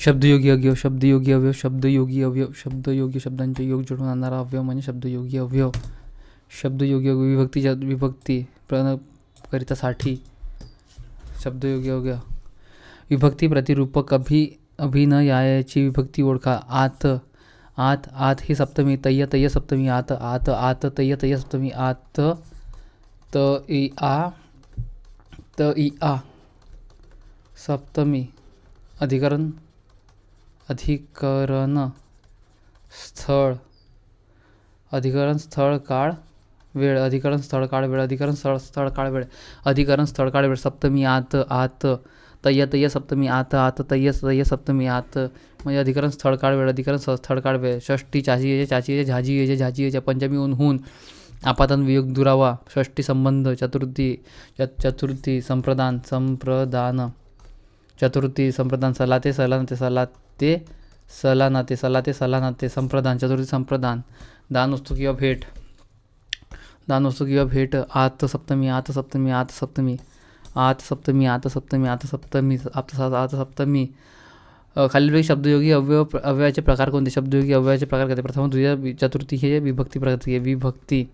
शब्दयोगी अवयव, शब्दयोगी अवयव, शब्दयोगी अवयव, शब्दयोगी शब्दांचे योग जोडून आणणारा अवयव म्हणजे शब्दयोगी अवयव. शब्दयोगी अवयव विभक्ती करिता साठी. शब्दयोगी अवयव विभक्ती प्रतिरूपक अभिनयाची विभक्ती ओळखा. आत आत आत ही सप्तमी. तय्य तय्य सप्तमी. आत आत आत तय्य तय्य सप्तमी. आत त इ आ सप्तमी. अधिकरण स्थळ. अधिकरण स्थळ काळ वेळ. अधिकरण स्थळ काळ वेळ. अधिकरण स्थळ काळ वेळ. अधिकरण स्थळ काळ वेळ. सप्तमी. आत आत तय्य तय्य सप्तमी. आत आत तय्य तय्य सप्तमी. आत म्हणजे अधिकरण स्थळ काळ वेळ. अधिकरण स्थळ काळ वेळ. षष्टी चाची येजे चाची येजे झाजी येजे झाजी येजे. पंचमी ऊन आपातन वियोग दुरावा. षष्टी संबंध. चतुर्थी संप्रदान. चतुर्थी संप्रदान. सलाते सलाते संप्रदान. चतुर्थी संप्रदान. दान वस्तू किंवा भेट. आत सप्तमी. आत सप्तमी. आत सप्तमी. आत सप्तमी. आत सप्तमी. आत सप्तमी. आत सप्तमी. खालीलपैकी शब्दयोगी अवयवाचे प्रकार कोणते? शब्दयोगी अवयवाचे प्रकार कोणते? प्रथम द्वितीय चतुर्थी हे विभक्ती प्रकार. विभक्ती.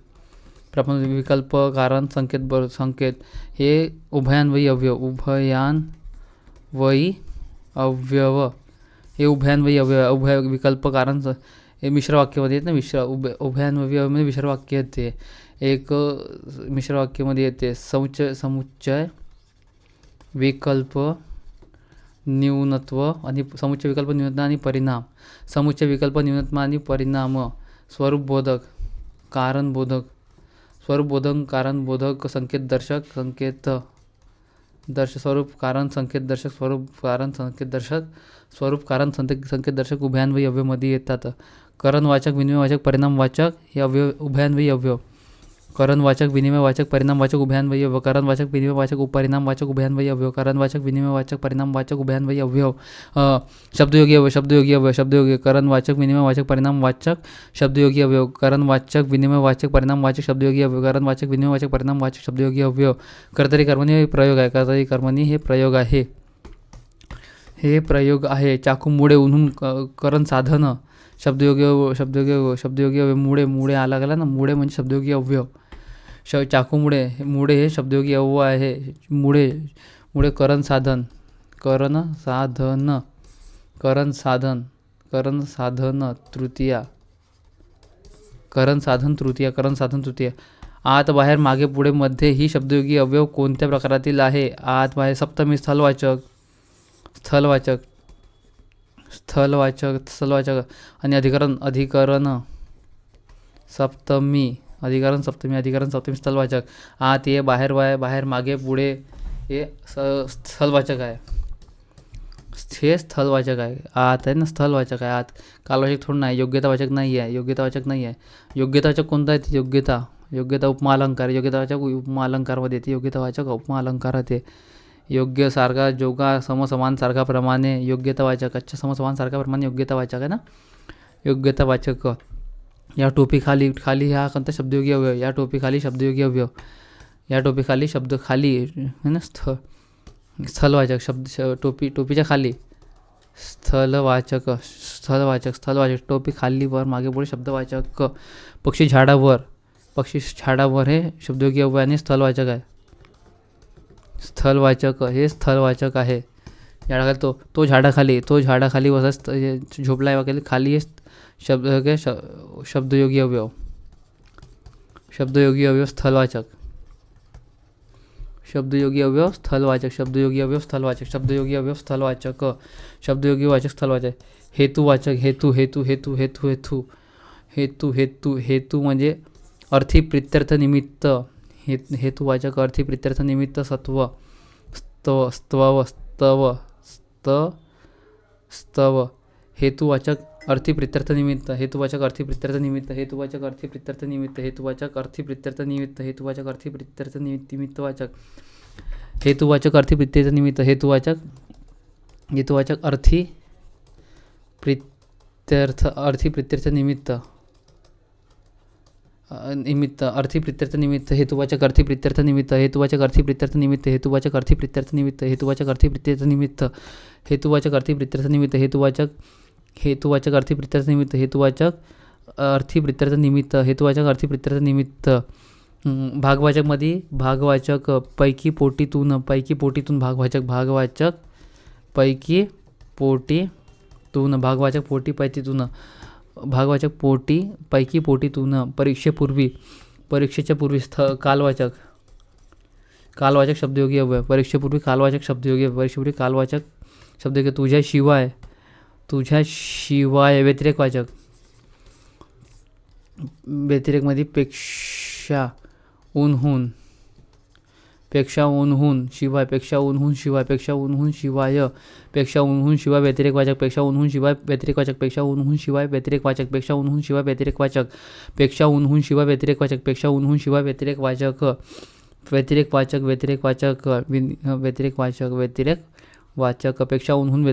प्रथम विकल्प कारण संकेत हे उभयान्वयी अवयव. उभयान्वयी अवयव हे उभयान्वयी अवयव. विकल्प कारण हे मिश्र वाक्यामध्ये येत ना. उभयान्वयी अवयव मिश्र वाक्य येते. एक मिश्र वाक्यामध्ये येते. समुच्चय विकल्प न्यूनत्व आणि समुच्चय विकल्प न्यूनत्व आणि परिणाम. समुच्चय विकल्प न्यूनत्व आणि परिणाम. स्वरूपबोधक कारणबोधक. स्वरूपबोधक कारणबोधक. स्वरूप कारण संकेतदर्शक. स्वरूप कारण संकेतदर्शक उभयान्वयी अवयवमध्ये येतात. करणवाचक विनिमयवाचक परिणामवाचक हे अवयव उभयान्वयी अवयव. करणवाचक विनिमयवाचक परिणामवाचक उभयान्वयी अवयव. करणवाचक विनिमयवाचक परिणामवाचक उभयान्वयी अवयव. करणवाचक विनिमयवाचक परिणामवाचक उभयान्वयी अवयव. शब्दयोगी अवयव. शब्दयोगी करणवाचक विनिमयवाचक परिणामवाचक शब्दयोगी अवयव. करणवाचक विनिमयवाचक परिणामवाचक शब्दयोगी अवयव. करणवाचक विनिमयवाचक परिणामवाचक शब्दयोगी अवयव. कर्तरी कर्मणी हे प्रयोग आहे. कर्तरी कर्मणी हे प्रयोग आहे. चाकू मुळे उन्हून करण साधन. शब्दयोगी अवयव. मुळे आला गेला ना. मुळे म्हणजे शब्दयोगी अवयव. चाकू मुळे हे शब्दयोगी अवयव आहे. मुळे करण साधन. तृतीया. आत बाहेर मागे पुढे मध्ये ही शब्दयोगी अवयव कोणत्या प्रकारातील आहे? आत बाहेर. सप्तमी स्थलवाचक आणि अधिकरण सप्तमी स्थलवाचक. आत ये बाहेर मागे पुढे हे स्थलवाचक आहे. हे स्थलवाचक आहे. आत आहे ना, स्थलवाचक आहे. आत कालवाचक थोडं नाही. योग्यतावाचक नाही आहे. योग्यतावाचक कोणता आहे? योग्यता उपमा अलंकार. योग्यतावाचक उपमा अलंकारमध्ये येते. योग्यतावाचक उपमा अलंकारात आहे. योग्य सारखा जोगा समसमान सारखा प्रमाणे योग्यतावाचक. अच्छा, समसमान सारखा प्रमाणे योग्यतावाचक आहे ना. योग्यतावाचक. या टोपीखाली हा कोणता? शब्दयोगी अवयव. या टोपीखाली शब्दयोगी अवयव. या टोपीखाली शब्द खाली है ना. स्थलवाचक. टोपीच्या खाली स्थलवाचक. टोपी खाली वर मागे पुढे शब्दवाचक. पक्षी झाडावर हे शब्दयोगी अवयव आणि स्थलवाचक आहे. हे स्थलवाचक आहे. झाडाखाली तो झाडाखाली बसा झोपलाय वगैरे. खाली हे शब्दयोगी अवयव. स्थलवाचक. शब्दयोगी अवयव स्थलवाचक. हेतुवाचक. हेतू म्हणजे अर्थी प्रित्यर्थ निमित्त. हेतुवाचक अर्थी प्रित्यर्थ निमित्त. स्तव. हेतुवाचक अर्थी प्रित्यर्थ निमित्त. हेतुवाचक अर्थी प्रित्यर्थ निमित्तवाचक. हेतुवाचक अर्थी प्रित्यर्थ निमित्तवाचक. हेतुवाचक अर्थी प्रित्यर्थ निमित्त. हेतुवाचक अर्थी प्रित्यर्थ निमित्त. निमित्त अर्थी प्रित्यर्थ निमित्त हेतुवाचक अर्थी प्रित्यर्थ निमित्त हेतुवाचक अर्थी प्रित्यर्थ निमित्त हेतुवाचक अर्थी प्रित्यर्थ निमित्त हेतुवाचक अर्थी प्रित्यर्थ निमित्त हेतुवाचक अर्थी प्रित्यर्थ निमित्त हेतुवाचक अर्थी प्रित्यर्थ निमित्त हेतुवाचक अर्थी प्रित्यर्थ निमित्त हेतुवाचक अर्थी प्रित्यर्थ निमित्त भागवाचकमध्ये भागवाचक पैकी पोटीतून भागवाचक पैकी पोटीतून भागवाचक पोटी पैतीतून भागवाचक पोटी पैकी पोटीतून परीक्षेच्या पूर्वी कालवाचक शब्दयोगी अव्यय परीक्षेपूर्वी कालवाचक शब्दयोगी तुझ्याशिवाय व्यतिरेकमध्ये पेक्षा उन्हून शिवाय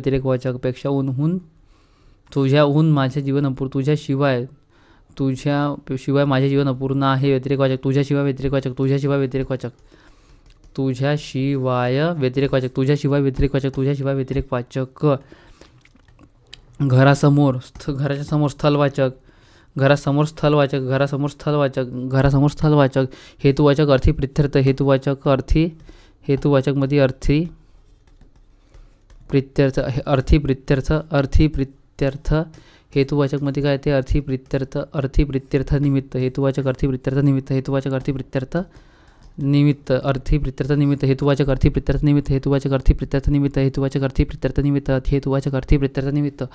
व्यतिरेकवाचक तुझ्याहून माझे जीवन अपूर्ण तुझ्याशिवाय माझे जीवन अपूर्ण आहे व्यतिरेकवाचक तुझ्याशिवाय व्यतिरेकवाचक घराच्या समोर स्थलवाचक हेतुवाचक अर्थी प्रित्यर्थ हेतुवाचकमध्ये अर्थी प्रित्यर्थ हेतुवाचकमध्ये काय ते अर्थी प्रित्यर्थ निमित्त हेतुवाचक अर्थी प्रित्यर्थ निमित्त हेतुवाचक अर्थी प्रित्यर्थ निमित्त हेतुवाचक अर्थी प्रित्यर्थ निमित्त हेतुवाचक अर्थी प्रित्यर्थ निमित्त हेतुवाचक अर्थी प्रित्यर्थ निमित्त हेतुवाचक अर्थी प्रित्यर्थ निमित्त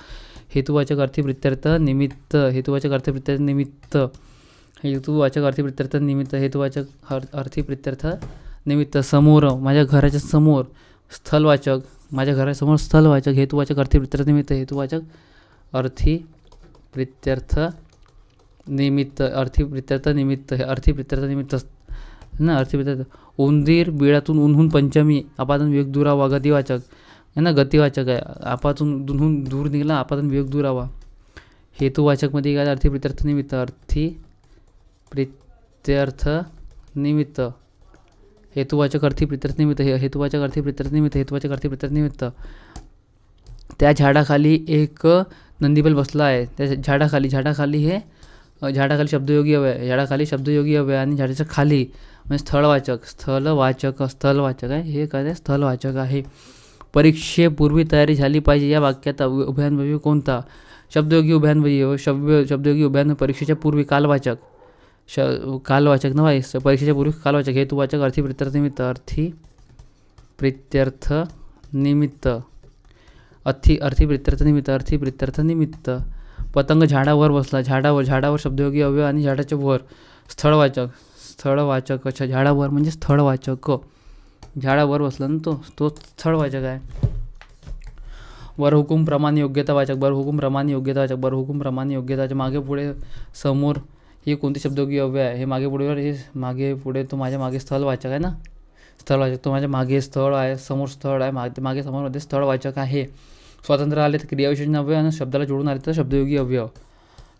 हेतुवाचक अर्थी प्रित्यर्थ निमित्त हेतुवाचक अर्थी प्रित्यर्थ निमित्त हेतुवाचक अर्थी प्रित्यर्थ निमित्त हेतुवाचक अर्थी प्रित्यर्थ निमित्त समोर माझ्या घराच्या समोर स्थलवाचक हेतुवाचक अर्थी प्रित्यर्थ निमित्त हेतुवाचक अर्थी प्रित्यर्थ निमित्त अर्थी प्रित्यर्थ निमित्त ना अर्थी प्रित्यर्थ उंदीर बिळातून उन्हून पंचमी आपातून विवेक दुरावा गतिवाचक है ना गतिवाचक आहे आपातून दूर निघाला आपातून विवेक दुरावा हेतुवाचकमध्ये काय अर्थी प्रित्यर्थ निमित्त हेतुवाचक अर्थी प्रित्यर्थ निमित्त त्या झाडाखाली एक नंदीबैल बसला आहे त्या झाडाखाली हे शब्दयोगी अव्यय आणि झाडाच्या खाली म्हणजे स्थलवाचक आहे हे काय स्थलवाचक आहे परीक्षेपूर्वी तयारी झाली पाहिजे या वाक्यात उभयान्वयी कोणता शब्दयोगी उभयान्वयी परीक्षेच्या पूर्वी कालवाचक परीक्षेच्या पूर्वी कालवाचक हेतुवाचक अर्थी प्रित्यर्थ निमित्त पतंग झाडावर बसला झाडावर शब्दयोगी अव्यय आणि झाडाच्या वर स्थळवाचक अच्छा झाडावर म्हणजे स्थळवाचक झाडावर बसला ना तो स्थळवाचक आहे बरहुकूम प्रमाण योग्यतावाचक मागे पुढे समोर ही कोणती शब्दयोगी अव्यय आहे हे मागे पुढे तो माझ्या मागे स्थलवाचक आहे ना स्थळवाचक तो माझ्या मागे स्थळ आहे समोर स्थळ आहे मागे समोरमध्ये स्थळवाचक आहे स्वातंत्र्य आले तर क्रियाविशेषण अव्यय आणि शब्दाला जोडून आले तर शब्दयोगी अव्यय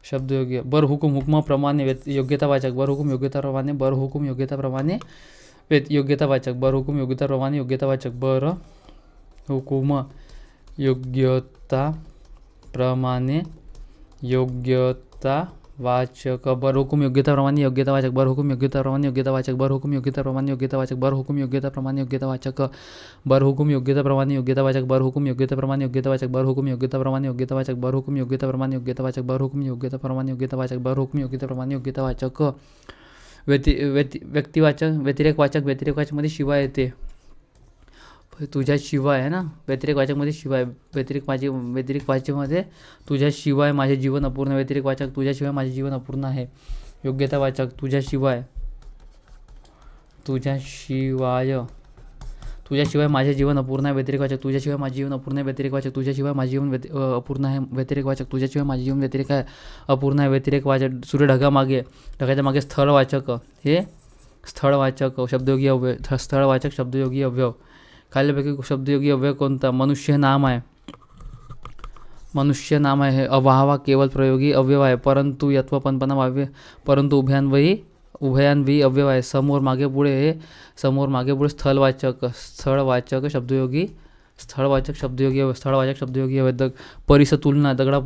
हुकमाप्रमाणे योग्यतावाचक योग्यताप्रमाणे योग्यतावाचक बरहुकूम योग्यताप्रमाणे योग्यतावाचक बरहुकूम योग्यताप्रमाणे योग्यतावाचक बरहुकूम योग्यताप्रमाणे योग्यतावाचक बरहुकूम योग्यताप्रमाणे योग्यतावाचक बरहुकूम योग्यताप्रमाणे योग्यतावाचक बरहुकूम योग्यताप्रमाणे योग्यतावाचक बरहुकूम योग्यताप्रमाणे योग्यतावाचक बरहुकूम योग्यताप्रमाणे योग्यतावाचक बरहुकूम योग्यताप्रमाणे योग्यतावाचक बरहुकूम योग्यताप्रमाणे योग्यतावाचक व्यतिरेकवाचकमध्ये शिवाय येते तुझ्याशिवाय आहे ना व्यतिरेकवाचकमध्ये शिवाय व्यतिरेकवाचकमध्ये तुझ्याशिवाय माझे जीवन अपूर्ण व्यतिरेकवाचक तुझ्याशिवाय माझे जीवन अपूर्ण आहे योग्यतावाचक तुझ्याशिवाय माझे जीवन अपूर्ण आहे व्यतिरेकवाचक तुझ्याशिवाय माझे जीवन अपूर्ण आहे व्यतिरेकवाचक तुझ्याशिवाय माझे जीवन अपूर्ण आहे व्यतिरेकवाचक तुझ्याशिवाय माझे जीवन व्यतिरेक आहे अपूर्ण आहे व्यतिरेकवाचक सूर्य ढगाच्या मागे स्थळवाचक हे स्थळवाचक शब्दयोगी अव्यय स्थळवाचक शब्दयोगी अव्यय खालीलपैकी शब्दयोगी अव्यय कोणता मनुष्य नाम आहे मनुष्य नाम आहे. अवाहवा केवळ प्रयोगी अव्यव आहे, परंतु यत्व पणपणा वाव्य, परंतु उभयान्वयी अव्यव आहे. समोर मागे पुढे हे समोर मागे पुढे स्थळवाचक शब्दयोगी शब्दयोगी अव्यय. परिस तुलना दगडा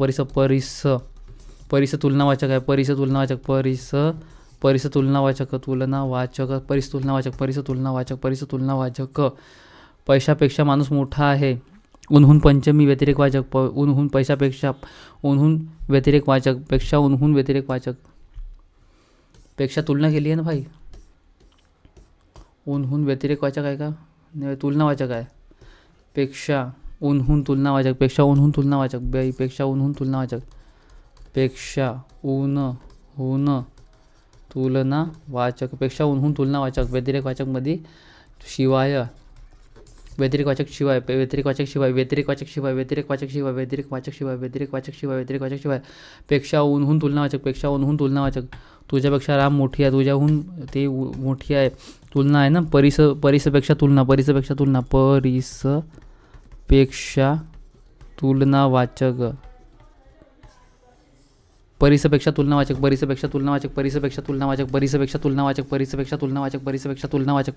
परिस तुलनावाचक आहे. परिस तुलनावाचक. पैशापेक्षा माणूस मोठा आहे. उन्हून पंचमी व्यतिरेकवाचक. उन्हून पैशापेक्षा उन्हून व्यतिरेकवाचक. पेक्षा उन्हून व्यतिरेकवाचक. पेक्षा तुलना केली आहे ना भाई. उन्हून व्यतिरेकवाचक आहे का, तुलनावाचक आहे. पेक्षा उन्हून तुलनावाचक. पेक्षा उन्हून तुलनावाचक. पेक्षा उन्हून व्यतिरेकवाचक. पेक्षा उन्हून तुलनावाचक. व्यतिरेकवाचक मध्ये शिवाय. व्यतिरेकवाचक शिवाय. पेक्षा उन्हून तुलनावाचक. तुझ्यापेक्षा राम मोठी आहे. तुझ्याहून ते मोठी आहे. तुलना आहे ना. परिसपेक्षा तुलना. परिसपेक्षा तुलनावाचक.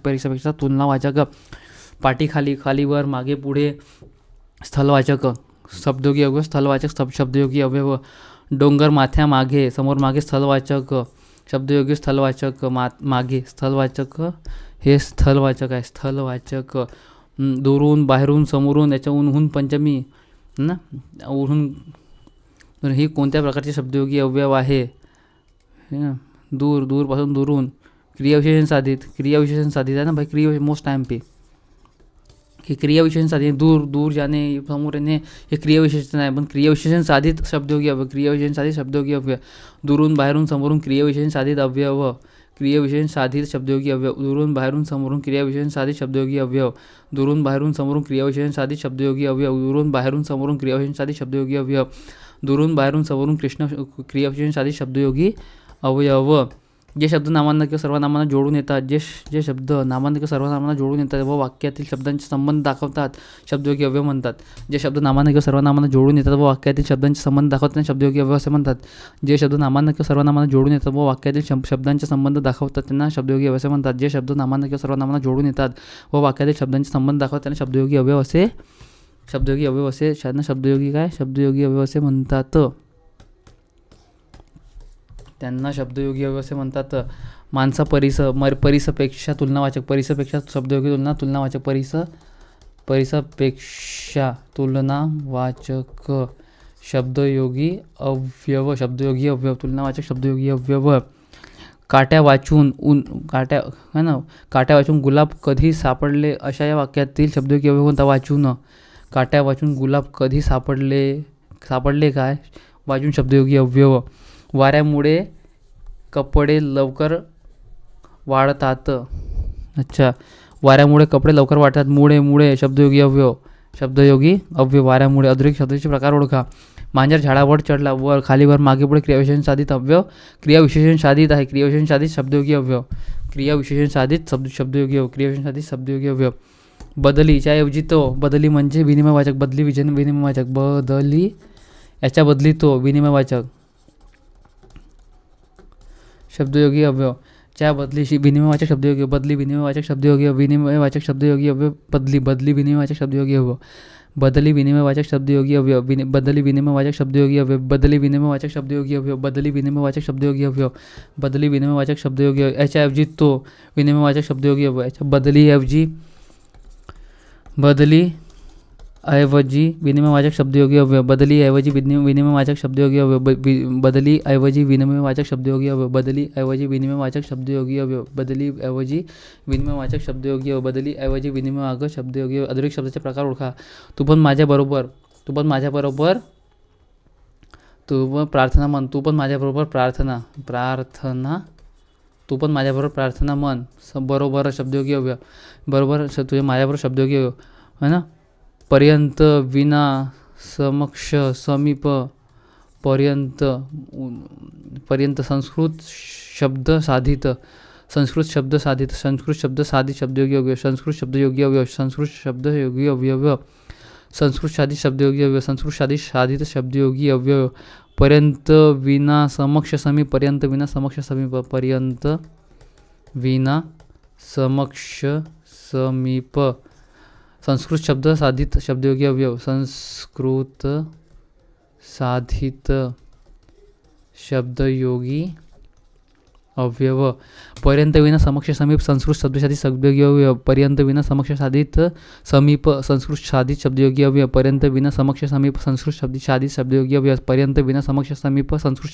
परिसपेक्षा तुलनावाचक. पाठीखाली खालीवर मागे पुढे स्थलवाचक शब्दयोगी अव्यव. शब्दयोगी अव्यव. डोंगर माथ्यामागे समोर मागे स्थलवाचक शब्दयोगी मागे स्थलवाचक. हे स्थलवाचक आहे. स्थलवाचक. दुरून बाहेरून समोरून याच्या उन्हून पंचमी ना. ही कोणत्या प्रकारचे शब्दयोगी अव्यव आहे. दूरपासून दुरून. क्रियाविशेषण साधित आहे ना भाई. क्रिया मोस्ट टाइम पे हे क्रियाविशेषण साधित. दूर जाणे समोर येणे हे क्रियाविशेषण आहे, पण क्रियाविशेषण साधित शब्दयोगी अव्यव. दुरून बाहेरून समोरून क्रियाविशेषण साधित अव्यव. दुरून बाहेरून समोरून क्रियाविशेषण साधित शब्दयोगी अव्यव. दुरून बाहेरून समोरून क्रियाविशेषण साधित शब्दयोगी क्रियाविशेषण साधित शब्दयोगी अवयव. जे शब्द नामांना किंवा सर्वनामांना जोडून येतात व वाक्यातील शब्दांचे संबंध दाखवतात शब्दयोगी अव्यव म्हणतात. जे शब्द नामांना किंवा सर्वनामांना जोडून येतात व वाक्यातील शब्दांचे संबंध दाखवतात शब्दयोगी अव्यव असे म्हणतात. जे शब्द नामांना किंवा सर्वनामांना जोडून येतात व वाक्यातील शब्दांचे संबंध दाखवतात त्यांना शब्दयोगी अव्यव असे म्हणतात. जे शब्द नामांना किंवा सर्वनामांना जोडून येतात व वाक्यातील शब्दांचे संबंध दाखवतात त्यांना शब्दयोगी अव्यव असे म्हणतात. त्यांना शब्दयोगी अव्यव असे म्हणतात. माणसा परिसपेक्षा तुलनावाचक. परिसपेक्षा शब्दयोगी तुलनावाचक. परिसपेक्षा तुलनावाचक शब्दयोगी अव्यव. तुलनावाचक शब्दयोगी अव्यव. काट्या वाचून गुलाब कधी सापडले अशा या वाक्यातील शब्दयोगी अव्यव कोणता. वाचून. काट्या वाचून गुलाब कधी सापडले काय. वाचून शब्दयोगी अव्यव. वाऱ्यामुळे कपडे लवकर वाळतात. अच्छा, वाऱ्यामुळे कपडे लवकर वाळतात. मुळे शब्दयोगी अव्यव. वाऱ्यामुळे. अधोरेखित शब्दाचे प्रकार ओळखा. मांजर झाडावर चढला. वर खालीवर मागे पुढे क्रियाविशेषण साधित अव्यव. क्रियाविशेषण साधित आहे. क्रियाविशेषण साधित शब्दयोगी अव्यव. शब्दयोगी अव्यव. बदलीच्या ऐवजी तो. बदली म्हणजे विनिमयवाचक. विनिमयवाचक. बदली याच्या बदली तो विनिमयवाचक शब्दयोगी अव्यव. च्या बदलीशी विनिमयवाचक शब्दयोगी. बदली विनिमयवाचक शब्दयोगी. विनिमयवाचक शब्दयोगी अव्यव. बदली विनिमयवाचक शब्दयोगी अव्यव. बदली विनिमयवाचक शब्दयोगी अव्यव. बदली विनिमयवाचक शब्दयोगी अव्यव. बदली विनिमयवाचक शब्दयोगी अव्यव. बदली विनिमयवाचक शब्दयोगी अव्यव. बदली विनिमयवाचक शब्दयोगी. याच्याऐवजी तो विनिमयवाचक शब्दयोगी अव्यव. याच्या बदलीऐवजी विनिमयवाचक शब्दयोगी अव्यव. बदलीऐवजी विनिमयवाचक शब्दयोगी अव्यव. बदलीऐवजी विनिमयवाचक शब्दयोगी अव्यव. बदलीऐवजी विनिमयवाचक शब्दयोगी अव्यव. बदलीऐवजी विनिमयवाचक शब्दयोगी अव्यव. बदलीऐवजी विनिमयवाचक शब्दयोगी अव्यव. अधोरेखित शब्दाचे प्रकार ओळखा. तू पण माझ्याबरोबर प्रार्थना म्हण. तू पण माझ्याबरोबर प्रार्थना म्हण. बरोबर शब्दयोगी अव्यव. बरोबर तुझ्या माझ्याबरोबर शब्दयोगी अव्यव है ना. पर्यंत, विना, समक्ष, समीप, पर्यंत. संस्कृत शब्द साधित शब्दयोगी अव्यव. संस्कृत शब्दयोगी अव्यव. संस्कृत शादित शब्दयोगी अव्यय, संस्कृत शादित शब्दयोगी अव्यय, पर्यंत विना समक्ष समीप, पर्यंत विना समक्ष समीप, पर्यंत विना समक्ष समीप, संस्कृत शब्द साधित शब्दयोगी अव्यय, संस्कृत साधित शब्दयोगी अव्यव, पर्यंत विना समक्ष समीप, संस्कृत शब्दशादी शब्दयोगी अव्यय, पर्यंत विना समक्ष साधित समीप, संस्कृत शादित शब्दयोगी अव्यय, पर्यंत विना समक्ष समीप, संस्कृत शादित शब्दयोगी अव्यय, पर्यंत विना समक्ष समीप, संस्कृत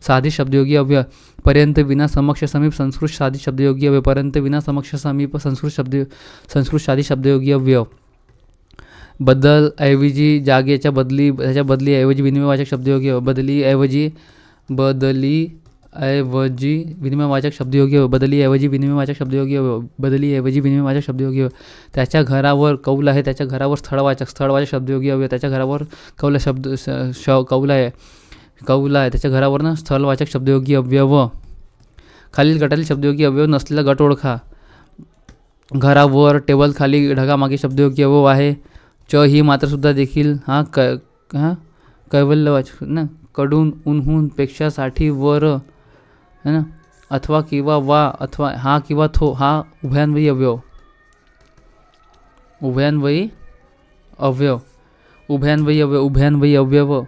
साधित शब्दयोगी अव्यय, पर्यंत विना समक्ष समीप, संस्कृत शादित शब्दयोगी अव्यय, पर्यंत विना समक्ष समीप, संस्कृत शादित शब्दयोगी अव्यय. बदल ऐवजी, जागेच्या बदली, त्याच्या बदली ऐवजी विनिमयवाचक शब्दयोगी अव्यय, बदली ऐवजी विनिमयवाचक शब्दयोगी अव्यय, बदली ऐवजी विनिमयवाचक शब्दयोगी अव्यय, बदली ऐवजी विनिमयवाचक शब्दयोगी अव्यय. त्याच्या घरावर कौल आहे, त्याच्या घरावर स्थळवाचक शब्दयोगी अव्यय, त्याच्या घरावर कौल कौल आहे, त्याच्या घरावर स्थळवाचक शब्दयोगी अव्यव. खालील गटातील शब्दयोगी अव्यव नसलेला गट ओळखा. घरावर, टेबल खाली, ढगामागे शब्दयोगी अव्यव आहे. च ही मात्र सुद्धा देखील कैवल्यवाचक ना, कडून, उन्हून, पेक्षा, साठी, वर है ना, अथवा किंवा वा, अथवा हा किंवा थो, हा उभयान्वयी अव्यव, उभयान्वयी अव्यव, उभयान्वयी अव्यव, उभयान्वयी अव्यव.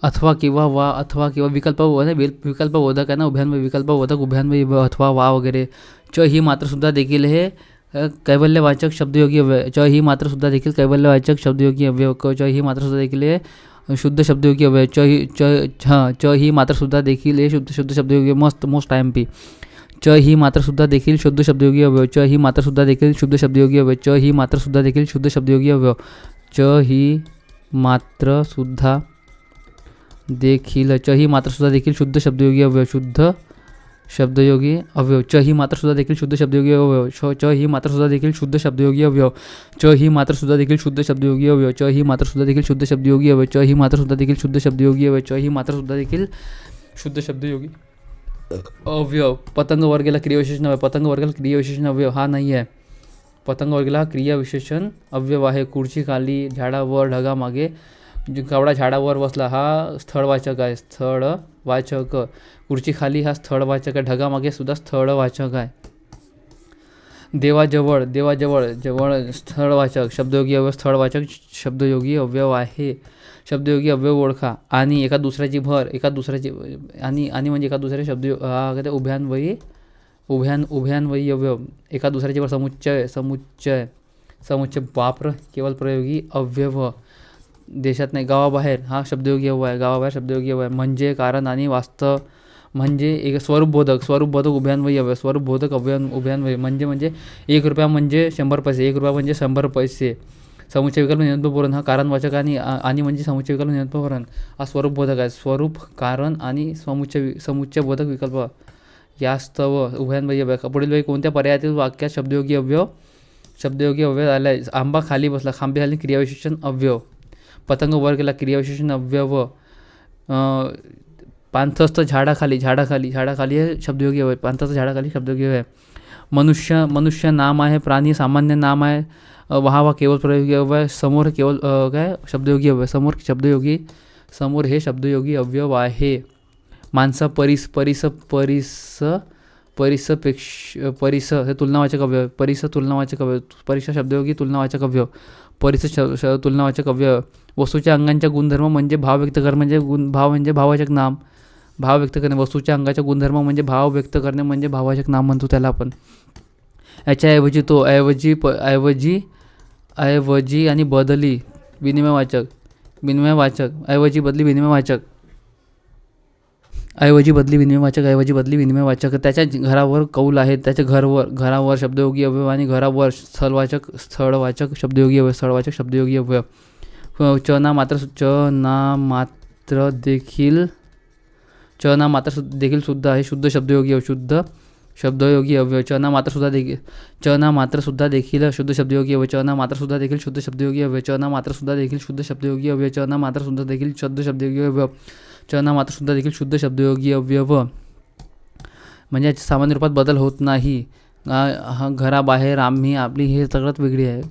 अथवा किंवा वा, अथवा किंवा विकल्पबोधक आहे ना, उभयान्वयी विकल्पबोधक, उभयान्वयी अथवा वा वगैरे. च ही मात्र सुद्धा देखील हे कैवल्यवाचक शब्दयोगी अव्यय, च ही मात्र सुद्धा देखील कैवल्यवाचक शब्दयोगी अव्यय, च ही मात्र सुद्धा देखील हे शुद्ध शब्दयोगी अव्यय, च ही मात्र सुद्धा देखील हे शुद्ध शब्दयोगी, मोस्ट IMP. च ही मात्र सुद्धा देखील शुद्ध शब्दयोगी अव्यय, च ही मात्र सुद्धा देखील शुद्ध शब्दयोगी अव्यय, च ही मात्र सुद्धा देखील शुद्ध शब्दयोगी अव्यय, च ही मात्र सुद्धा देखील, च ही मात्र सुद्धा देखील शुद्ध शब्दयोगी अव्यय, शुद्ध शब्दयोगी अव्यय, च ही मात्र सुद्धा देखील शुद्ध शब्दयोगी अव्यय, च ही मात्र सुद्धा देखील शुद्ध शब्दयोगी अव्यय, च ही मात्र सुद्धा देखील शुद्ध शब्दयोगी अव्यय, च ही मात्र सुद्धा देखील शुद्ध शब्दयोगी अव्यय, च ही मात्र सुद्धा देखील शुद्ध शब्दयोगी अव्यय, च ही मात्र सुद्धा देखील शुद्ध शब्दयोगी अव्यय. पतंग वर्गाला क्रियाविशेषण अव्यय, पतंग वर्गाला क्रियाविशेषण अव्यय हा नाही आहे. पतंग वर्गाला क्रियाविशेषण अव्यय आहे. खुर्ची खाली, झाडावर, ढगामागे, कावडा झाडावर बसला हा स्थळवाचक आहे, स्थळवाचक. खुर्ची खाली हा स्थळवाचक आहे, ढगामागे सुद्धा स्थळवाचक आहे. देवाजवळ, जवळ स्थळवाचक शब्दयोगी अव्यय, स्थळवाचक शब्दयोगी अव्यय आहे. शब्दयोगी अव्यय ओळखा. आणि एका दुसऱ्याची भर, आणि म्हणजे एका दुसऱ्या उभयान्वयी अव्यय, एका दुसऱ्याची भर, समुच्चय वापर केवळ प्रयोगी अव्यव. देशात नाही, गावाबाहेर हा शब्दयोगी अव्यय आहे, गावाबाहेर शब्दयोगी अव्यय. म्हणजे, कारण आणि वास्तव, म्हणजे एक स्वरूपबोधक उभयान्वयी अव्यय, स्वरूपबोधक उभयान्वयी. म्हणजे 1 रुपया म्हणजे 100 पैसे, 1 रुपया म्हणजे 100 पैसे. समुच्चय विकल्प निरंतरपूर्ण हा कारणवाचक, आणि म्हणजे समुच्चय विकल्प निरंतरपूर्ण हा स्वरूपबोधक आहे. स्वरूप, कारण आणि समुच्चयबोधक विकल्प यास्तव उभयान्वयी अव्यय. पुढील कोणत्या पर्यायातील वाक्यात शब्दयोगी अव्यय आला आहे? आंबा खाली बसला, खांबे खाली क्रियाविशेषण अव्यय. पतंग वर गेला क्रियाविशेषण अव्यय. पांथस्थ झाडाखाली हे शब्दयोगी अव्यय, पांथस्थ झाडाखाली शब्दयोगी अव्यय. मनुष्य नाम आहे, प्राणी सामान्य नाम आहे. वहावा केवळ प्रयोगी अव्यय. समोर केवळ शब्दयोगी अव्यय, समोर हे शब्दयोगी अव्यय आहे. माणसा, परिस हे तुलनावाचक अव्यय, तुलनावाचक अव्यय. परिस शब्दयोगी तुलनावाचक अव्यय, तुलनावाचक अव्यय. वस्तूच्या अंगांच्या गुणधर्म म्हणजे भाव व्यक्त करणे, म्हणजे भाव म्हणजे भाववाचक नाम, भाव व्यक्त करणे. वस्तूच्या अंगाच्या गुणधर्म म्हणजे भाव व्यक्त करणे, म्हणजे भाववाचक नाम म्हणतो त्याला आपण. याच्याऐवजी तो, ऐवजी आणि बदली विनिमयवाचक, ऐवजी बदली विनिमयवाचक. त्याच्या घरावर कौल आहे, त्याच्या घरावर शब्दयोगी अव्यय, आणि घरावर स्थळवाचक शब्दयोगी अव्यय. च ना मात्र देखील सुद्धा आहे शुद्ध शब्दयोगी अव्यय, च ना मात्र सुद्धा देखील शुद्ध शब्दयोगी अव्यय, च ना मात्र सुद्धा देखील शुद्ध शब्दयोगी अव्यय, च ना मात्र सुद्धा देखील शुद्ध शब्दयोगी अव्यय, च ना मात्र सुद्धा देखील शुद्ध शब्दयोगी अव्यय, च ना मात्र सुद्धा देखील शुद्ध शब्दयोगी अव्यय. म्हणजे सामान्य रूपात बदल होत नाही. घराबाहेर, आम्ही, आपली हे सगळ्यात वेगळी आहे.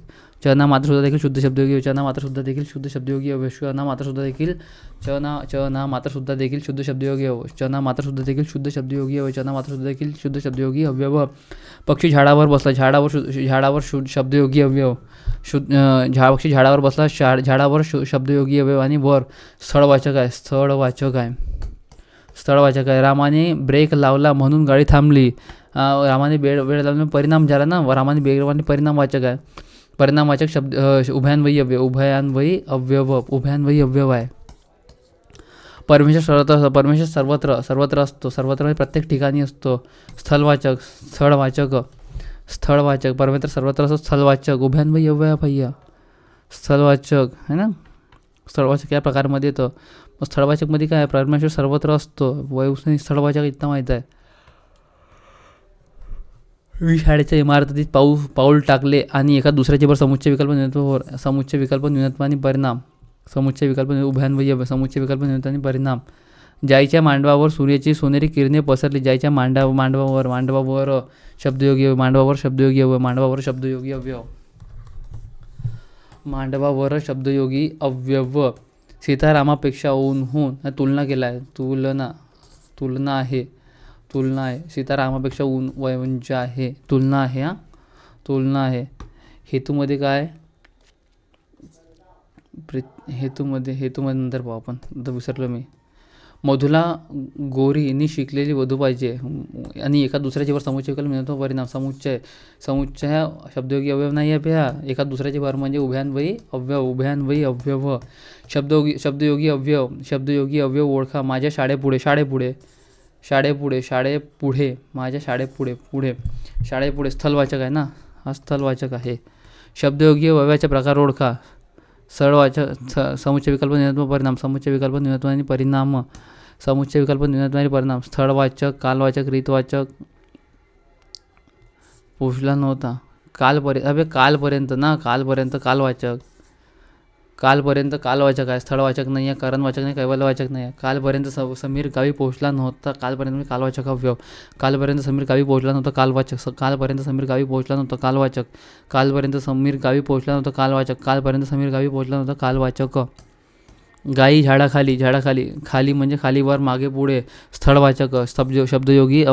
चना मात्र सुद्धा देखील शुद्ध शब्दयोगी चना मात्र सुद्धा देखील शुद्ध शब्दयोगी अवयव चना मात्र सुद्धा देखील चना मात्र सुद्धा देखील शुद्ध शब्दयोगी अवयव चना मात्र सुद्धा देखील शुद्ध शब्दयोगी अवयव चना मात्र सुद्धा देखील शुद्ध शब्दयोगी अवयव पक्षी झाडावर बसला झाडावर शब्दयोगी अवयव पक्षी झाडावर बसला झाडावर शब्दयोगी अवयव आणि वर स्थळवाचक आहे रामाने ब्रेक लावला म्हणून गाडी थांबली रामाने वेळ लावल्याने परिणाम झाला ना रामाने ब्रेक लावल्याने परिणामवाचक आहे परिणामवाचक शब्द उभयान्वयी अव्यव आहे परमेश्वर सर्वत्र असतो सर्वत्र प्रत्येक ठिकाणी असतो स्थळवाचक परमेश्वर सर्वत्र असतो स्थळवाचक उभयान्वयी अव्यय स्थळवाचक आहे ना स्थळवाचक या प्रकारमध्ये येतं मग स्थळवाचकमध्ये काय आहे परमेश्वर सर्वत्र असतो वैवस्वनिक स्थळवाचक इतका माहीत आहे मी शाळेच्या इमारतीत पाऊल टाकले आणि एका दुसऱ्याचे वर समुच्चय विकल्प न्यूनत्वाने परिणाम समुच्चय विकल्प उभयान्वयी समुच्चय विकल्प न्यूनत्वाने परिणाम जाईच्या मांडवावर सूर्याची सोनेरी किरणे पसरली जाईच्या मांडवावर शब्दयोगी अव्यव सीतारामापेक्षा उन्हून तुलना केला आहे तुलना आहे सीतारामापेक्षा उंच आहे तुलना आहे हेतूमध्ये काय हेतूमध्ये नंतर पाहू आपण विसरलो मी मधुला गोरीनी शिकलेली वधू पाहिजे आणि एका दुसऱ्याच्या वर समुच्चय विकल्प मिळतो परिणाम समुच्चय शब्दयोगी अवयव नाही आहे प्या एका दुसऱ्याचे वर म्हणजे उभयान्वयी अव्यव शब्दयोगी अव्यव ओळखा माझ्या शाळेपुढे माझ्या शाळेपुढे स्थलवाचक आहे ना हा स्थलवाचक आहे शब्दयोगी अव्ययाचे प्रकार ओळखा सरळवाचक समुच्चय विकल्प न्यूनत्वाने परिणाम स्थळवाचक कालवाचक रीतवाचक पोचला नव्हता कालपर्यंत कालवाचक आहे स्थळवाचक नाही आहे करणवाचक नाही कैवल्यवाचक नाही आहे कालपर्यंत समीर गावी पोहोचला नव्हता कालपर्यंत कालवाचक अव्यव कालपर्यंत समीर गावी पोहोचला नव्हता कालवाचक कालपर्यंत समीर गावी पोहोचला नव्हता कालवाचक गाई झाडाखाली म्हणजे खालीवर मागे पुढे स्थळवाचक शब्दयोगी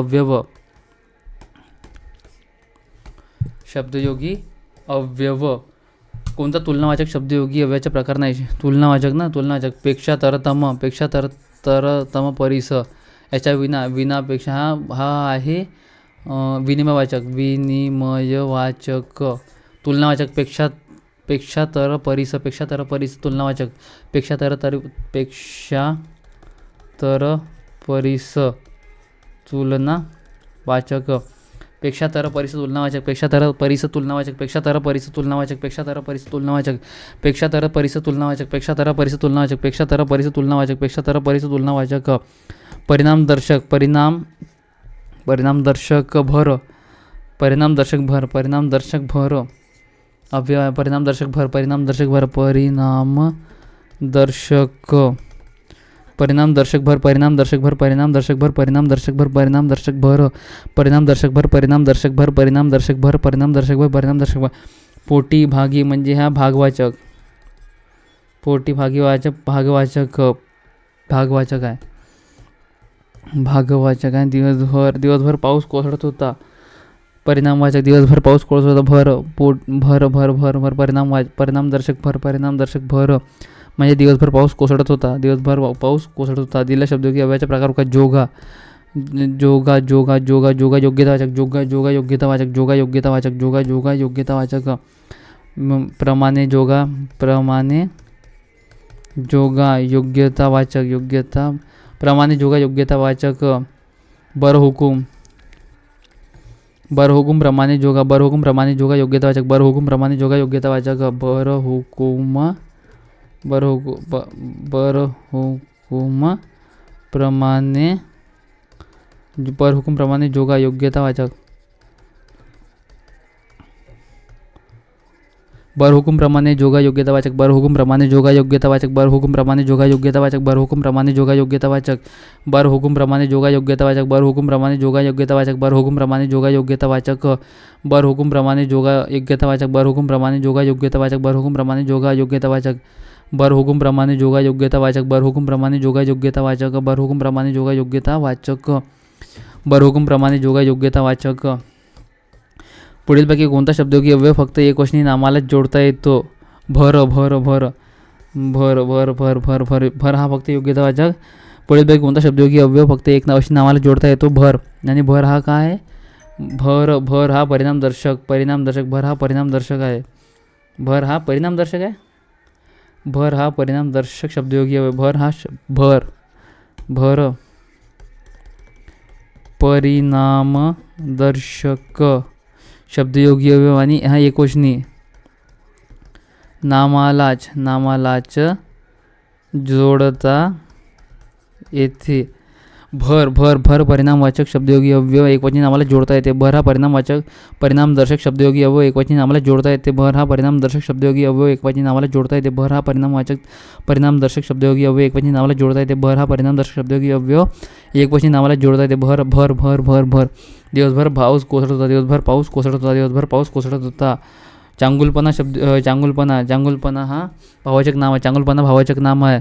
अव्यव कोणता तुलनावाचक शब्दयोगी अव्ययाचा प्रकार नाही तुलनावाचक पेक्षा तरतम परिस याच्या विनापेक्षा हा आहे विनिमयवाचक तुलनावाचक पेक्षा तर परिस तुलनावाचक पेक्षा तर परिस तुलनावाचक पेक्षा तर परिस तुलनावाचक परिणामदर्शक भर अव्यय परिणामदर्शक भर पोटी भागी म्हणजे हा भागवाचक आहे दिवसभर पाऊस कोसळत होता परिणामवाचक दिवसभर पाऊस कोसळत होता भर परिणामदर्शक भर म्हणजे दिवसभर पाऊस कोसळत होता दिलेल्या शब्दयोगी अव्ययाचा प्रकार का जोगा योग्यतावाचक प्रमाणे योग्यतावाचक बरहुकूम प्रमाणे योग्यतावाचक बरहुकूम प्रमाणे योग्यतावाचक बरहुकूमप्रमाणे जोगा योग्यतावाचक बरहुकूमप्रमाणे जोगा योग्यतावाचक बरहुकूमप्रमाणे जोगा योग्यतावाचक बरहुकूमप्रमाणे जोगा योग्यतावाचक बरहुकूमप्रमाणे जोगा योग्यतावाचक बरहुकूमप्रमाणे जोगा योग्यतावाचक बरहुकूमप्रमाणे जोगा योग्यतावाचक बरहुकूमप्रमाणे जोगा योग्यतावाचक बरहुकूमप्रमाणे जोगा योग्यतावाचक बरहुकूमप्रमाणे जोगा योग्यतावाचक बरहुकूमप्रमाणे जोगा योग्यतावाचक बरहुकूमप्रमाणे जोगा योग्यतावाचक बरहुकूमप्रमाणे जोगा योग्यतावाचक बरहुकूमप्रमाणे जोगा योग्यतावाचक पुढीलपैकी कोणता शब्दयोगी अव्यय फक्त एकवचनी नामालाच जोडता येतो? भर भर भर भर भर भर भर भर भर हा फक्त योग्यतावाचक. पुढीलपैकी कोणता शब्दयोगी अव्यय फक्त एक नावाशी नामाला जोडता येतो? भर. आणि भर हा काय आहे? भर भर हा परिणामदर्शक भर हा परिणामदर्शक आहे. भर हा परिणामदर्शक आहे. भर हा परिणामदर्शक शब्दयोगी अव्यय भर हा भर भर परिणामदर्शक शब्दयोगी अव्यय आणि हा एकवचनी नामालाच जोडता येते. भर भर भर परिणामवाचक शब्दयोगी अव्यय एकवचनी नामाला जोडता येते. भर हा परिणामदर्शक शब्दयोगी अव्यय एकवचनी नामाला जोडता येते. भर हा परिणामदर्शक शब्दयोगी अव्यय एकवचनी नामाला जोडता येते. भर हा परिणामदर्शक शब्दयोगी अव्यय एकवचनी नामाला जोडता येते. भर हा परिणामदर्शक शब्दयोगी अव्यय एकवचनी नामाला जोडता येते. भर भर भर भर भर दिवसभर पाऊस कोसळत होता. दिवसभर पाऊस कोसळत होता. दिवसभर पाऊस कोसळत होता. चांगुलपणा चांगुलपणा हा भावाचक नाम आहे. चांगुलपणा भावाचक नाम आहे.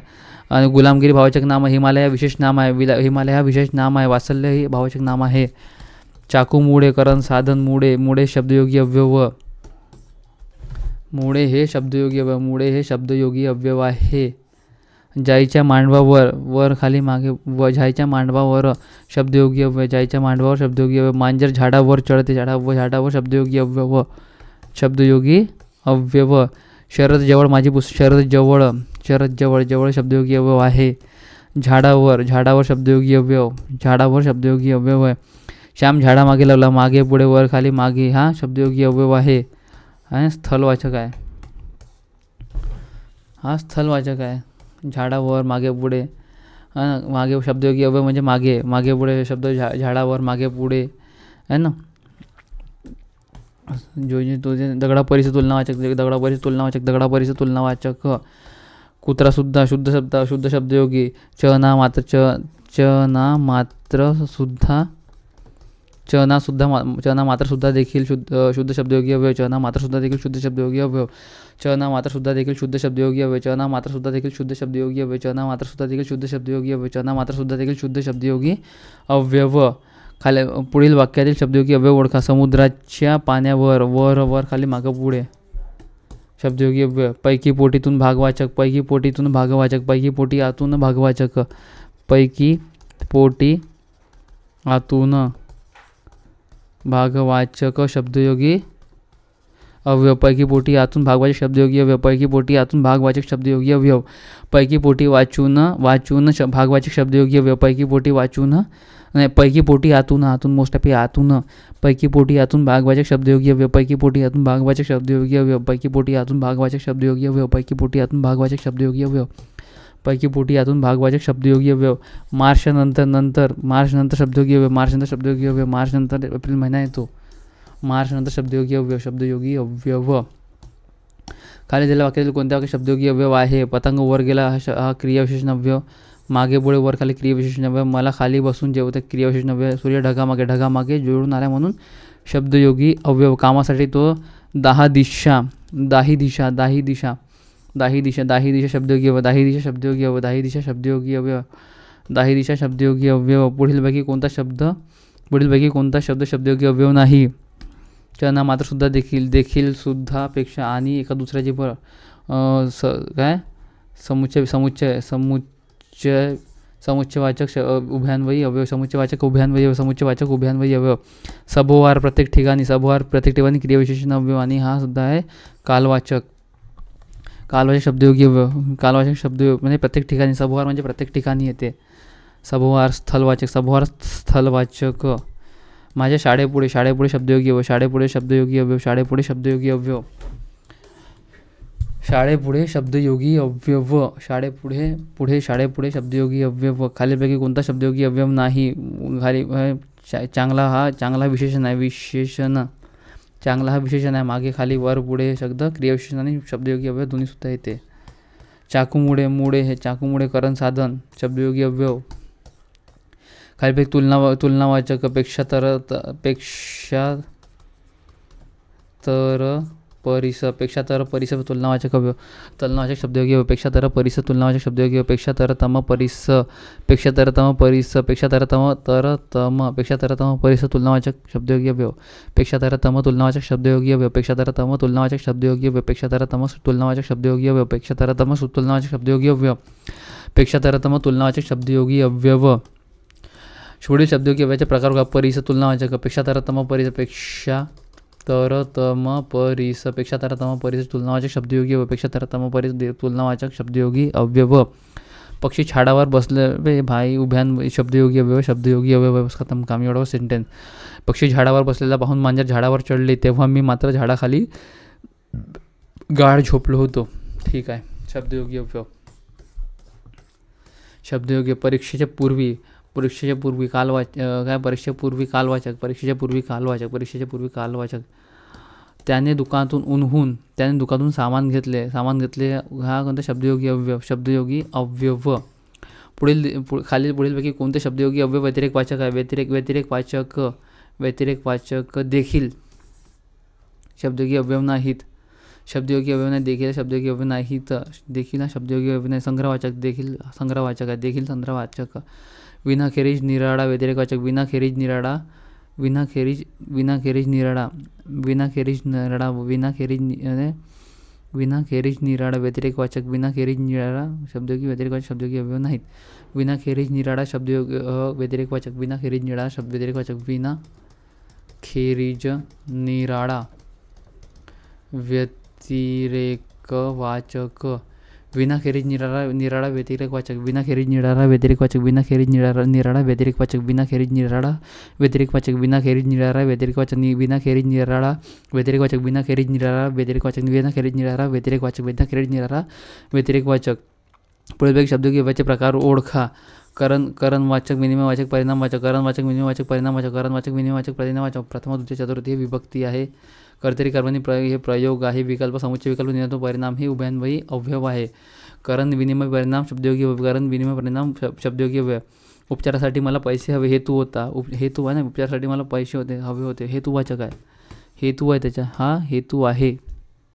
आणि गुलामगिरी भावाचक नाम आहे. हिमालय हा विशेष नाम आहे. हिमालय हा विशेष नाम आहे. वात्सल्य ही भावाचक नाम आहे. चाकू मुळे करण साधन मुळे शब्दयोगी अव्यय मुळे हे शब्दयोगी अव्यय आहे. जाईच्या मांडवावर वर खाली मागे जाईच्या मांडवावर शब्दयोगी अव्यय जाईच्या मांडवावर शब्दयोगी अव्यय. मांजर झाडावर चढते झाडावर शब्दयोगी अव्यय. शरद जवळ शब्दयोगी अव्यय आहे. झाडावर शब्दयोगी अव्यय. श्याम झाडामागे लावला मागे पुढे वर खाली मागे हा शब्दयोगी अव्यय आहे. आणि स्थलवाचक आहे. हा स्थलवाचक आहे. झाडावर मागे पुढे मागे शब्दयोगी अव्यय म्हणजे मागे पुढे शब्द झाडावर मागे पुढे आहे ना. दगडापरीचं तुलनावाचक कुत्रा शुद्ध शब्दयोगी. चना मात्र सुद्धा देखील शुद्ध शब्दयोगी अव्यय. चना मात्र सुद्धा देखील शुद्ध शब्दयोगी अव्यय. चना मात्र सुद्धा देखील शुद्ध शब्दयोगी अव्यय. चना मात्र सुद्धा देखील शुद्ध शब्दयोगी अव्यय. चना मात्र सुद्धा देखील शुद्ध शब्दयोगी अव्यय. चना मात्र सुद्धा देखील शुद्ध शब्दयोगी अव्यय. खाली पुढील वाक्यातील शब्दयोगी अव्यय ओळखा. समुद्राच्या पाण्यावर वर खाली मागं पुढे शब्दयोगी अव्यय. पैकी पोटीतून भागवाचक पैकी पोटी आतून भागवाचक पैकी पोटी आतून भागवाचक शब्दयोगी अव्यय. पैकी पोटी आतून भागवाचक शब्दयोगी अव्यय. पैकी पोटी आतून भागवाचक शब्दयोगी अव्यय. पैकी पोटी वाचून भागवाचक शब्दयोगी अव्यय. पैकी पोटी वाचून नाही पैकी पोटी आतून मोस्ट ऑफ आतून पैकी पोटी आतून भागवाचक शब्दयोगी अव्यय. पैकी पोटी आतून भागवाचक शब्दयोगी अव्यय. पैकी पोटी आतून भागवाचक शब्दयोगी अव्यय. पैकी पोटी आतून भागवाचक शब्दयोगी अव्यय. पैकी पोटी आतून भागवाचक शब्दयोगी अव्यय. मार्च नंतर शब्दयोगी अव्यय. मार्च नंतर एप्रिल महिना येतो. मार्च नंतर शब्दयोगी अव्यय. खाली दिलेल्या वाक्यातील कोणत्या वाक्यात शब्दयोगी अव्यय आहे? पतंग वर गेला हा क्रियाविशेषण अव्यय. मागे पुढे वर खाली क्रियाविशेषण अव्यय. मला खाली बसून जेवते क्रियाविशेषण अव्यय. सूर्य ढगामागे जोडून आला म्हणून शब्दयोगी अव्यय. कामासाठी तो दाही दिशा शब्दयोगी अव्यय. दाही दिशा शब्दयोगी अव्यय. पुढीलपैकी कोणता शब्द शब्दयोगी अव्यय नाही? चना मात्र सुद्धा देखील सुद्धा पेक्षा आणि एका दुसऱ्याची समुच्चयवाचक उभयान्वयी अव्यय. समुच्चयवाचक उभयान्वयी अव्यय. सभोवार प्रत्येक ठिकाणी क्रियाविशेषण अव्यय आणि हा सुद्धा आहे कालवाचक शब्दयोगी अव्यय. कालवाचक शब्दयोगी म्हणजे प्रत्येक ठिकाणी. सभोवार म्हणजे प्रत्येक ठिकाणी येते. सभोवार स्थलवाचक. माझ्या शाळेपुढे शब्दयोगी अव्यय. शाळेपुढे शब्दयोगी अव्यय. शाळेपुढे शब्दयोगी अव्यय. शब्दयोगी अव्यय. खालीपैकी कोणता शब्दयोगी अव्यय नाही? चांगला विशेषण आहे. चांगला हा विशेषण आहे. मागे खाली वर पुढे हे शब्द क्रियाविशेषण आणि शब्दयोगी अव्यय दोन्हीसुद्धा येते. चाकूमुळे मुळे हे चाकूमुळे करण साधन शब्दयोगी अव्यय. खालीपैकी तुलनावाचक पेक्षा तर परिस तुलनावाचक अव्यय. तुलनावाचक शब्दयोगी अव्यय पेक्षा तर परिस तुलनावाचक शब्दयोगी अव्यय पेक्षा तरतम परिस पेक्षा तरतम परिस पेक्षा तरतम पेक्षा तरतम परिस तुलनावाचक शब्दयोगी अव्यय पेक्षा तरतम तुलनावाचक शब्दयोगी अव्यय पेक्षा तरतम तुलनावाचक शब्दयोगी अव्यय पेक्षा तरतम तुलनावाचक शब्दयोगी अव्यय पेक्षा तरतम तुलनावाचक शब्दयोगी अव्यय पेक्षा तरतम तुलनावाचक शब्दयोगी अव्यय. पुढील शब्दयोगी अव्ययाचे प्रकार. परिस तुलनावाचक पेक्षा तरतम परिस पेक्षा तरतम परिस पेक्षा तरतम परिस तुलनावाचक शब्दयोगी अव्यय पेक्षा तरतम परिस तुलनावाचक शब्दयोगी अव्यय. पक्षी झाडावर बसले भाई उभ्यान शब्दयोगी अव्यय खतम. काम एवढं सेंटेन्स. पक्षी झाडावर बसलेला पाहून मांजर झाडावर चढले तेव्हा मी मात्र झाडाखाली गाढ झोपलो होतो. ठीक आहे. शब्दयोगी अव्यय. शब्दयोगी. परीक्षेच्या पूर्वी कालवाचक. त्याने दुकानातून सामान घेतले हा कोणता शब्दयोगी अव्यय. पुढीलपैकी कोणते शब्दयोगी अव्यय व्यतिरेकवाचक आहे. व्यतिरेकवाचक देखील शब्दयोगी अव्यय नाहीत. शब्दयोगी अव्यय नाही. देखील शब्दयोगी अव्यय नाहीत. देखील हा शब्दयोगी अव्यय नाही. संग्रहवाचक. देखील संग्रहवाचक आहे. देखील संग्रहवाचक. विनाखेरीज निराळा व्यतिरेकवाचक. विनाखेरीज निराळा व्यतिरेकवाचक. विनाखेरीज निराळा शब्दयोगी व्यतिरेकवाचक शब्दयोगी अव्यय नाहीत. विनाखेरीज निराळा शब्दयोगी व्यतिरेकवाचक. विनाखेरीज निराळा शब्द व्यतिरेकवाचक. विनाखेरीज निराळा व्यतिरेकवाचक. विनाखेरीज निराळा व्यतिरेकवाचक. विनाखेरीज निराळा व्यतिरेकवाचक. विनाखेरीज निराळा व्यतिरेकवाचक. विनाखेरीज निराळा व्यतिरेकवाचक. विनाखेरीज निराळा व्यतिरेकवाचक. विनाखेरीज निराळा व्यतिरेकवाचक. विनाखेरीज निराळा व्यतिरेकवाचक. विनाखेरीज निराळा व्यतिरेकवाचक. विनाखेरीज निराळा व्यतिरेकवाचक. पुढील शब्दयोगी अव्ययाचे प्रकार ओळखा. करणवाचक, विनिमयवाचक, परिणामवाचक. करणवाचक, विनिमयवाचक, परिणामवाचक. करणवाचक, विनिमयवाचक, परिणामवाचक. प्रथम, द्वितीय, चतुर्थी हे विभक्ती आहे. कर्तरी, कर्मणी हे प्रयोग आहे. विकल्प, समुच्चय, विकल्प, नियंत्रण, परिणाम हे उभयान्वयी अव्यय आहे. करण, विनिमय, परिणाम शब्दयोगी अव्यय. करण, विनिमय, परिणाम शब्दयोगी अव्यय. उपचारासाठी मला पैसे हवे. हेतू होता. हेतू आहे ना. उपचारासाठी मला पैसे हवे होते. हेतुवाचक आहे. हेतू आहे त्याचा. हा हेतू आहे.